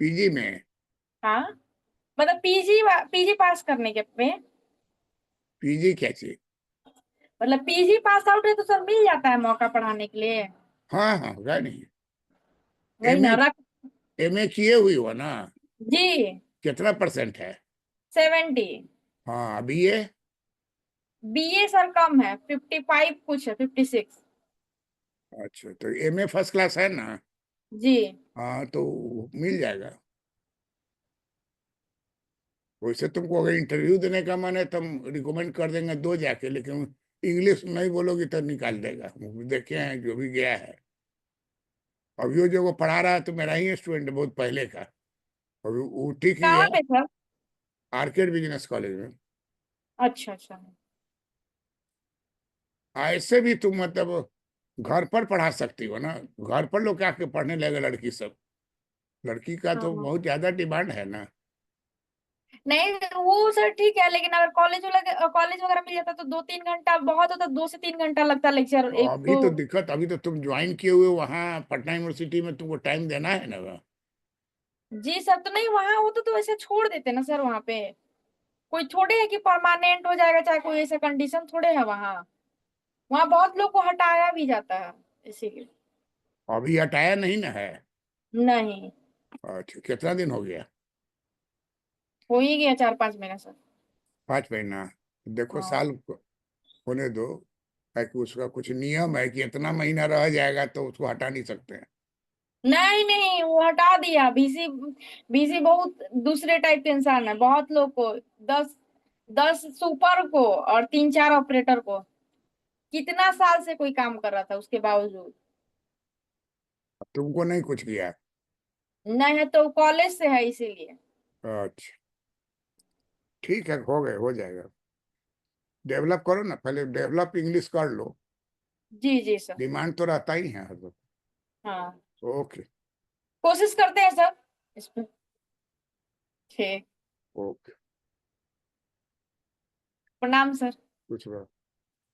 पीजी में? हाँ मतलब पीजी पीजी पास करने के पे पीजी क्या चीज? मतलब पीजी पास आउट है तो सर मिल जाता है मौका पढ़ाने के लिए। हाँ हाँ, होगा नहीं। वही एमए, ना रख। एमए किए हुई हो ना? जी कितना परसेंट है? 70। हाँ, बीए? बीए सर कम है 55 कुछ है 56। अच्छा, तो एमए फर्स्ट क्लास है ना? जी हाँ, तो मिल जाएगा। वैसे तुमको अगर इंटरव्यू देने का मन है तो हम रिकमेंड कर देंगे, दो जाके, लेकिन इंग्लिश नहीं बोलोगी तो निकाल देगा, देखे हैं जो भी गया है। अभी वो जो वो पढ़ा रहा है तो मेरा ही स्टूडेंट बहुत पहले का, अभी वो ठीक ही कहाँ है, पे सर? आर्केड बिजनेस कॉलेज में। अच्छा अच्छा। ऐसे भी तुम मतलब घर पर पढ़ा सकती हो ना, घर पर लोग आके पढ़ने लगे लड़की सब, लड़की का तो हाँ बहुत ज्यादा डिमांड है ना। नहीं वो सर ठीक है, लेकिन अगर कॉलेज वगैरह मिल जाता तो 2-3 घंटा बहुत होता, 2 से 3 घंटा लगता लेक्चर तो एक अभी तो। तो दिक्कत, अभी तो तुम ज्वाइन किए हुए हो वहाँ पटना यूनिवर्सिटी में, तुमको टाइम देना है ना वहाँ। जी सर तो नहीं वहां होता तो वैसे छोड़ देते ना सर, वहां पे कोई थोड़े है कि परमानेंट हो जाएगा, चाहे कोई ऐसा कंडीशन थोड़े है वहाँ। वहां बहुत लोग को हटाया भी जाता है इसीलिए। अभी हटाया नहीं ना है? नहीं अच्छा, कितना दिन हो गया? हो ही गया 4-5 महीना सर। 5 महीना? देखो, हाँ साल होने दो, ताकि उसका कुछ नियम है कि इतना महीना रह जाएगा तो उसको हटा नहीं सकते हैं। नहीं नहीं वो हटा दिया बीसी। बीसी बहुत दूसरे टाइप के इंसान है, बहुत लोग को 10 10 सुपर को और 3-4 ऑपरेटर को। कितना साल से कोई काम कर रहा था उसके बावजूद। तुमको नहीं कुछ किया? नहीं है तो कॉलेज से है इसीलिए। अच्छा, ठीक है, हो गए, हो जाएगा। डेवलप करो ना, पहले डेवलप इंग्लिश कर लो, जी जी सर। डिमांड तो रहता ही है हर वक्त। हाँ ओके। कोशिश करते हैं सर इस पे। ठीक। ओके। प्रणाम सर। कुछ बात